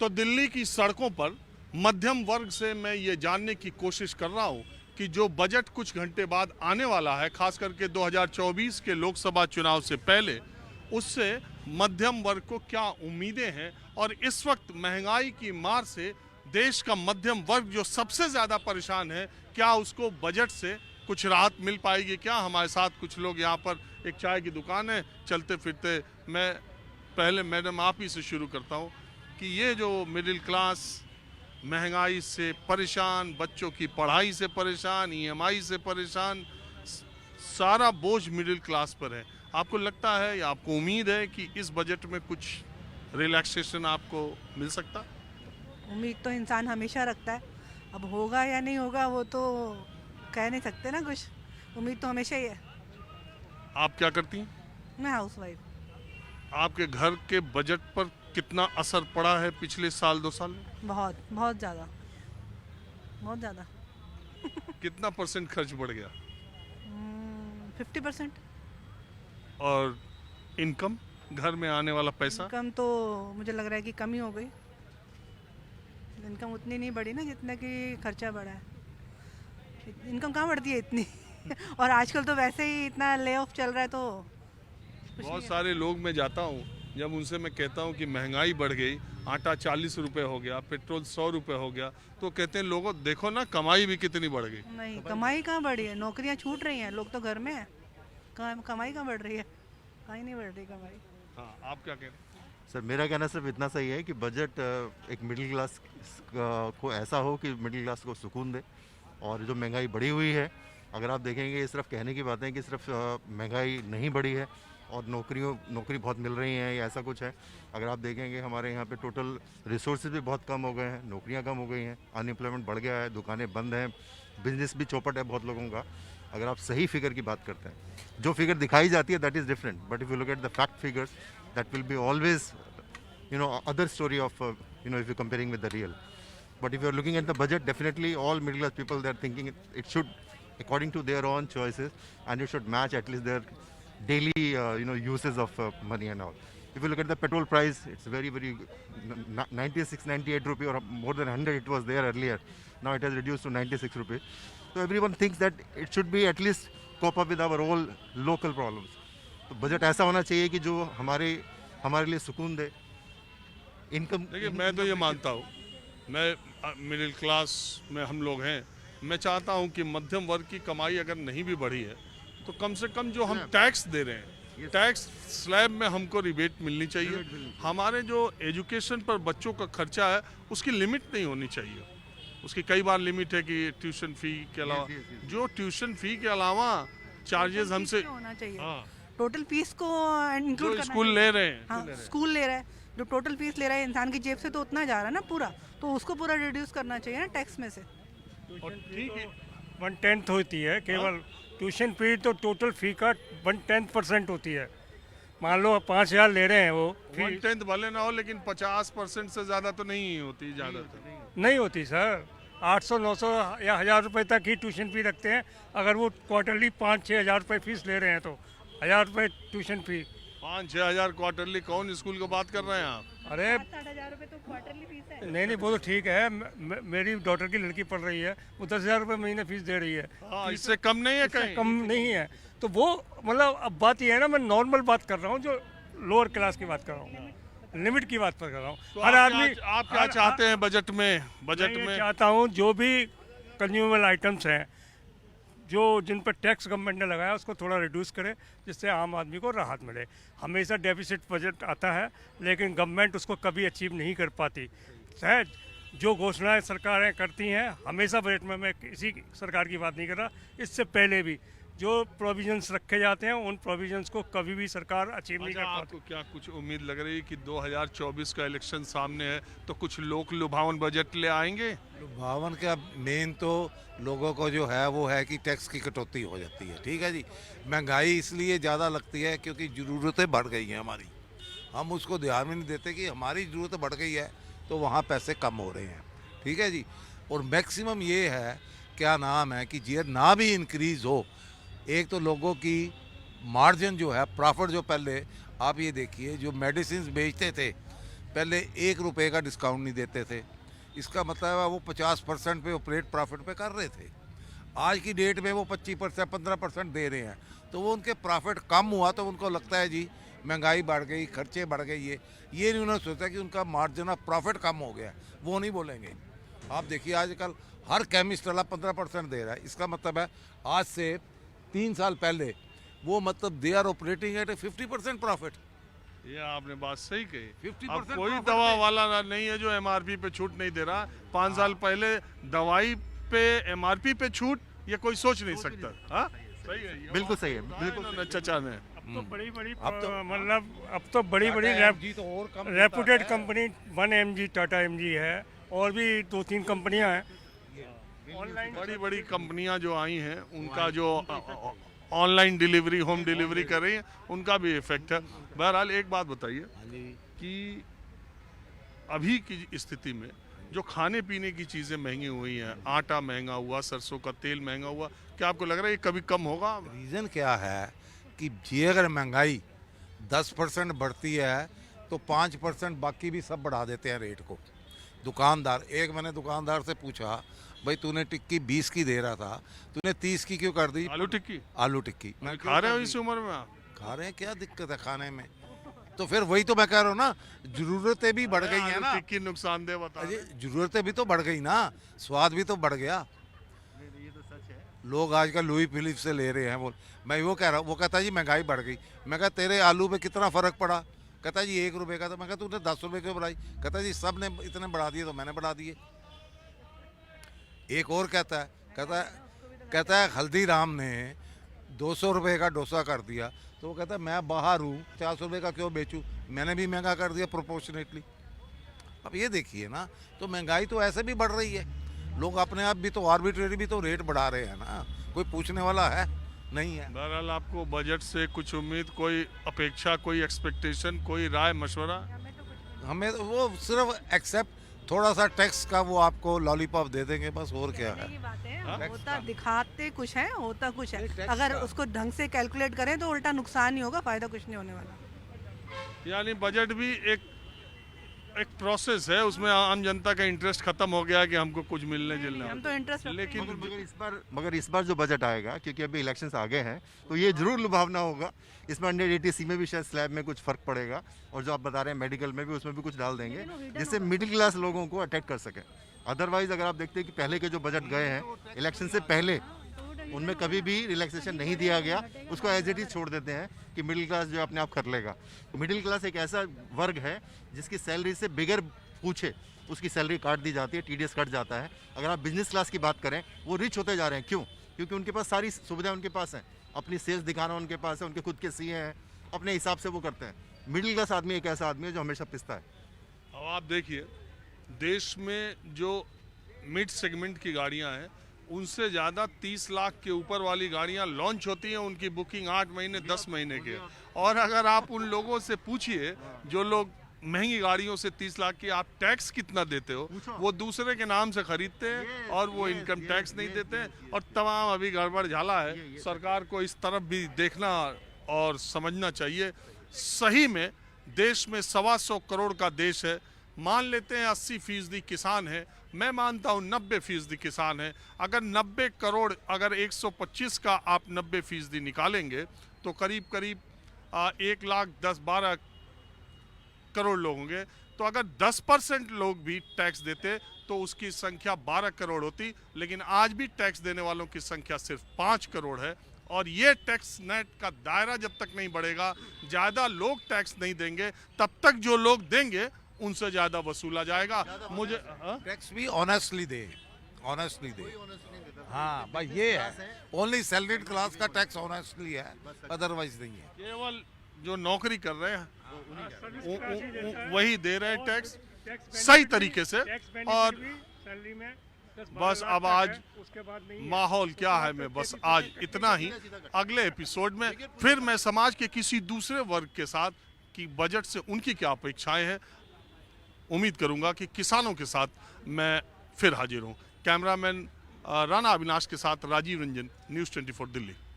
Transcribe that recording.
तो दिल्ली की सड़कों पर मध्यम वर्ग से मैं ये जानने की कोशिश कर रहा हूँ कि जो बजट कुछ घंटे बाद आने वाला है, खास करके 2024 के लोकसभा चुनाव से पहले, उससे मध्यम वर्ग को क्या उम्मीदें हैं और इस वक्त महंगाई की मार से देश का मध्यम वर्ग जो सबसे ज़्यादा परेशान है, क्या उसको बजट से कुछ राहत मिल पाएगी क्या। हमारे साथ कुछ लोग यहाँ पर, एक चाय की दुकान है, चलते फिरते। मैं पहले मैडम आप ही से शुरू करता हूँ कि ये जो मिडिल क्लास महंगाई से परेशान, बच्चों की पढ़ाई से परेशान, ईएमआई से परेशान, सारा बोझ मिडिल क्लास पर है। आपको लगता है या आपको उम्मीद है कि इस बजट में कुछ रिलैक्सेशन आपको मिल सकता? उम्मीद तो इंसान हमेशा रखता है, अब होगा या नहीं होगा वो तो कह नहीं सकते ना कुछ। उम्मीद तो हमेशा ही है। आप क्या करती हैं? मैं हाउसवाइफ। आपके घर के बजट पर कितना असर पड़ा है पिछले साल 2 साल में? बहुत बहुत ज़्यादा, बहुत ज़्यादा। कितना % खर्च बढ़ गया? 50%। और इनकम, घर में आने वाला पैसा? इनकम तो मुझे लग रहा है कि कम ही हो गई। इनकम उतनी नहीं बढ़ी ना जितना कि खर्चा बढ़ा है। इनकम कहाँ बढ़ती है इतनी। और आजकल तो वैसे ही इतना ले ऑफ चल रहा है तो बहुत सारे लोग मैं जाता हूँ, जब उनसे मैं कहता हूँ कि महंगाई बढ़ गई, आटा 40 रुपए हो गया, पेट्रोल 100 रुपए हो गया, तो कहते हैं लोगों देखो ना कमाई भी कितनी बढ़ गई। नहीं, कमाई कहाँ बढ़ी है, नौकरियाँ छूट रही हैं, लोग तो घर में हैं। कमाई कहाँ बढ़ रही है, कहीं नहीं बढ़ रही कमाई। हाँ, आप क्या कह रहे हैं? सर मेरा कहना सिर्फ इतना सही है कि बजट एक मिडिल क्लास को ऐसा हो कि मिडिल क्लास को सुकून दे। और जो महंगाई बढ़ी हुई है, अगर आप देखेंगे ये सिर्फ कहने की बातें कि सिर्फ महंगाई नहीं बढ़ी है और नौकरी बहुत मिल रही हैं या ऐसा कुछ है। अगर आप देखेंगे हमारे यहाँ पे टोटल रिसोर्सेज भी बहुत कम हो गए हैं, नौकरियाँ कम हो गई हैं, अनएम्प्लॉयमेंट बढ़ गया है, दुकानें बंद हैं, बिजनेस भी चौपट है बहुत लोगों का। अगर आप सही फिगर की बात करते हैं, जो फिगर दिखाई जाती है that is different, but if you look at the fact figures that will be always other story of if you're comparing with the real. But if you're looking at the budget, definitely all middle class people, they're thinking it should according to their own choices, and it should match at least their daily uses of money and all. If you look at the petrol price, it's very 96 98 rupee or more than 100 it was there earlier. Now it has reduced to 96 rupees. So everyone thinks that it should be at least cope up with our all local problems. तो budget ऐसा होना चाहिए कि जो हमारे लिए सुकून दे। Income देखिए, मैं तो ये मानता हूँ, मैं मिडिल क्लास में हम लोग हैं, मैं चाहता हूँ कि मध्यम वर्ग की कमाई अगर नहीं भी बढ़ी है तो कम से कम जो हम टैक्स दे रहे हैं, टैक्स स्लैब में हमको रिबेट मिलनी चाहिए। हमारे जो एजुकेशन पर बच्चों का खर्चा है उसकी लिमिट नहीं होनी चाहिए। उसकी कई बार लिमिट है कि ट्यूशन फ़ी के अलावा, जो ट्यूशन फ़ी के अलावा चार्जेस हमसे होना चाहिए। हाँ, टोटल फीस को इंक्लूड जो स्कूल ले रहे हैं, हाँ, स्कूल ले रहा है, जो टोटल फीस ले रहा है इंसान की जेब से तो उतना जा रहा है ना पूरा, तो उसको पूरा रिड्यूस करना चाहिए ना टैक्स में से। और ठीक है 1/10 होती है केवल ट्यूशन फी, तो टोटल फी का 1/10% होती है। मान लो 5,000 ले रहे हैं वो फी, 1/10 भले ना हो, लेकिन 50% से ज़्यादा तो नहीं होती, ज़्यादातर नहीं होती सर। 800 900 या 1,000 रुपये तक ही ट्यूशन फी रखते हैं। अगर वो क्वार्टरली 5-6 हज़ार रुपये फीस ले रहे हैं तो 1,000 रुपये ट्यूशन फी। 5-6 हज़ार क्वार्टरली, कौन स्कूल की बात कर रहे हैं आप? अरे 60,000 रुपये तो क्वार्टरली फीस है। नहीं वो तो ठीक है। मेरी डॉटर की लड़की पढ़ रही है, वो 10,000 रुपये महीने फीस दे रही है। हाँ, इससे कम नहीं है, इससे कहीं कम नहीं है। तो वो मतलब अब बात ये है ना, मैं नॉर्मल बात कर रहा हूँ, जो लोअर क्लास की बात कर रहा हूँ, लिमिट की बात कर रहा हूँ। तो हर आदमी आप क्या चाहते हैं बजट में? मैं ये चाहता हूँ जो भी कंज्यूमेबल आइटम्स हैं, जिन पर टैक्स गवर्नमेंट ने लगाया उसको थोड़ा रिड्यूस करे, जिससे आम आदमी को राहत मिले। हमेशा डेफिसिट बजट आता है लेकिन गवर्नमेंट उसको कभी अचीव नहीं कर पाती। शायद जो घोषणाएं सरकारें करती हैं हमेशा बजट में, मैं किसी सरकार की बात नहीं कर रहा, इससे पहले भी जो प्रोविजंस रखे जाते हैं उन प्रोविजंस को कभी भी सरकार अचीव नहीं कर पाती। आपको क्या कुछ उम्मीद लग रही है कि 2024 का इलेक्शन सामने है तो कुछ लोक लुभावन बजट ले आएंगे? लुभावन का मेन तो लोगों को जो है वो है कि टैक्स की कटौती हो जाती है। ठीक है जी, महंगाई इसलिए ज़्यादा लगती है क्योंकि ज़रूरतें बढ़ गई हैं हमारी, हम उसको ध्यान में नहीं देते कि हमारी ज़रूरत बढ़ गई है तो वहाँ पैसे कम हो रहे हैं। ठीक है जी, और मैक्सिमम ये है, क्या नाम है कि जी ना भी इंक्रीज़ हो, एक तो लोगों की मार्जिन जो है, प्रॉफिट जो पहले आप ये देखिए जो मेडिसिन बेचते थे पहले 1 रुपए का डिस्काउंट नहीं देते थे। इसका मतलब है वो 50% पे ऑपरेट प्रॉफिट पे कर रहे थे। आज की डेट में वो 25% 15% दे रहे हैं, तो वो उनके प्रॉफिट कम हुआ तो उनको लगता है जी महंगाई बढ़ गई, खर्चे बढ़ गए। ये नहीं उन्होंने सोचा कि उनका मार्जिन ऑफ प्रॉफिट कम हो गया, वो नहीं बोलेंगे। आप देखिए आजकल हर केमिस्ट वाला 15% दे रहा है। इसका मतलब है आज से 3 साल पहले वो मतलब they are operating at 50% profit. ये आपने बात सही कही। 50% अब कोई profit दवा है। वाला नहीं है जो एमआरपी पे छूट नहीं दे रहा। 5 साल पहले दवाई पे एमआरपी पे छूट ये कोई सोच नहीं सकता। हाँ सही है ये बिल्कुल सही है, बताया बिल्कुल इन्होंने चचा ने। अब तो बड़ी बड़ी अब अब तो बड़ी MG तो और कम देता रेपुटेड है। कंपनी 1mg टाटा MG है, और भी 2-3 कंपनियां हैं ऑनलाइन। बड़ी बड़ी कंपनियां जो आई हैं उनका जो ऑनलाइन डिलीवरी, होम डिलीवरी कर रही हैं, उनका भी इफेक्ट है। बहरहाल एक बात बताइए कि अभी की स्थिति में जो खाने पीने की चीज़ें महंगी हुई हैं, आटा महंगा हुआ, सरसों का तेल महंगा हुआ, क्या आपको लग रहा है ये कभी कम होगा? रीज़न क्या है कि ये अगर महंगाई 10% बढ़ती है तो 5% बाकी भी सब बढ़ा देते हैं रेट को। दुकानदार, मैंने दुकानदार से पूछा, भाई तूने टिक्की 20 की दे रहा था, तूने 30 की क्यों कर दी? आलू टिक्की आलू टिक्की मैं खा रहे हो इस उम्र में आप? खा रहे हैं, क्या दिक्कत है खाने में? तो फिर वही तो मैं कह रहा हूँ ना, जरूरतें भी बढ़ गई हैं आलू ना। टिक्की नुकसानदेह बता रहे अरे हैं। जरूरतें भी तो बढ़ गई ना, स्वाद भी तो बढ़ गया। लोग आजकल लुई फिलिप से ले रहे हैं। बोल मैं वो कह रहा हूँ, वो कहता है जी महंगाई बढ़ गई। मैं कहा तेरे आलू पे कितना फ़र्क पड़ा? कहता है जी 1 रुपए का। तो मैं कहा तूने 10 रुपए क्यों बढ़ाई? कहता है जी सब ने इतने बढ़ा दिए तो मैंने बढ़ा दिए। एक और कहता है हल्दीराम ने 200 रुपए का डोसा कर दिया, तो वो कहता है मैं बाहर हूँ, 400 रुपए का क्यों बेचूँ? मैंने भी महंगा कर दिया प्रोपोर्शनेटली। अब ये देखिए ना, तो महंगाई तो ऐसे भी बढ़ रही है। लोग अपने आप भी तो आर्बिट्रेरी भी तो रेट बढ़ा रहे हैं ना, कोई पूछने वाला है नहीं है। बहरहाल आपको बजट से कुछ उम्मीद, कोई अपेक्षा, कोई एक्सपेक्टेशन, कोई राय मशवरा? हमें तो वो सिर्फ एक्सेप्ट थोड़ा सा टैक्स का वो आपको लॉलीपॉप दे देंगे बस, और क्या है। की बात है, हाँ? होता दिखाते कुछ है, होता कुछ है। एक टैक्स अगर का। उसको ढंग से कैलकुलेट करें तो उल्टा नुकसान ही होगा, फायदा कुछ नहीं होने वाला। यानी बजट भी एक प्रोसेस है, उसमें आम जनता का इंटरेस्ट खत्म हो गया कि हमको कुछ मिलने जुलने। हम तो इंटरेस्ट लेकिन मगर इस बार जो बजट आएगा, क्योंकि अभी इलेक्शंस आ गए हैं, तो ये जरूर लुभावना होगा। इसमें अंडर 80C में भी शायद स्लैब में कुछ फर्क पड़ेगा, और जो आप बता रहे हैं मेडिकल में भी, उसमें भी कुछ डाल देंगे जिससे मिडिल क्लास लोगों को अटैक कर सके। अदरवाइज अगर आप देखते हैं कि पहले के जो बजट गए हैं इलेक्शन से पहले, उनमें कभी भी रिलैक्सेशन नहीं दिया गया, उसको एज इट इज छोड़ देते हैं कि मिडिल क्लास जो अपने आप कर लेगा। तो मिडिल क्लास एक ऐसा वर्ग है जिसकी सैलरी से बिगर पूछे उसकी सैलरी काट दी जाती है, TDS कट जाता है। अगर आप बिजनेस क्लास की बात करें, वो रिच होते जा रहे हैं। क्यों? क्योंकि उनके पास सारी सुविधाएं उनके पास हैं, अपनी सेल्स दिखाना उनके पास है, उनके खुद के CA हैं, अपने हिसाब से वो करते हैं। मिडिल क्लास आदमी एक ऐसा आदमी है जो हमेशा पिसता है। अब आप देखिए, देश में जो मिड सेगमेंट की गाड़ियां हैं, उनसे ज़्यादा 30 लाख के ऊपर वाली गाड़ियां लॉन्च होती हैं, उनकी बुकिंग 8 महीने 10 महीने के। और अगर आप उन लोगों से पूछिए जो लोग महंगी गाड़ियों से 30 लाख की, आप टैक्स कितना देते हो, वो दूसरे के नाम से खरीदते हैं और वो इनकम टैक्स नहीं देते हैं। और तमाम अभी गड़बड़ झाला है। सरकार को इस तरफ भी देखना और समझना चाहिए। सही में देश में 125 करोड़ का देश है। मान लेते हैं 80% किसान है, मैं मानता हूँ 90% किसान है। अगर 90 करोड़, अगर 125 का आप 90% निकालेंगे तो करीब करीब 1,10,12 करोड़ लोग होंगे। तो अगर 10% लोग भी टैक्स देते तो उसकी संख्या 12 करोड़ होती। लेकिन आज भी टैक्स देने वालों की संख्या सिर्फ 5 करोड़ है। और ये टैक्स नेट का दायरा जब तक नहीं बढ़ेगा, ज़्यादा लोग टैक्स नहीं देंगे, तब तक जो लोग देंगे उनसे ज़्यादा वसूला जाएगा। मुझे टैक्स भी ऑनेस्टली दे, ऑनेस्टली दे। हाँ भाई, ये है ओनली सैलरीड क्लास का टैक्स ऑनेस्टली है, अदरवाइज नहीं है। केवल जो नौकरी कर रहे हैं वही दे रहे हैं टैक्स सही तरीके से। और सैलरी में बस अब आज माहौल क्या है, मैं बस आज इतना ही। अगले एपिसोड में फिर मैं समाज के किसी दूसरे वर्ग के साथ कि बजट से उनकी क्या अपेक्षाएं हैं, उम्मीद करूंगा कि किसानों के साथ मैं फिर हाजिर हूं। कैमरामैन राणा अविनाश के साथ राजीव रंजन, न्यूज़ 24 दिल्ली।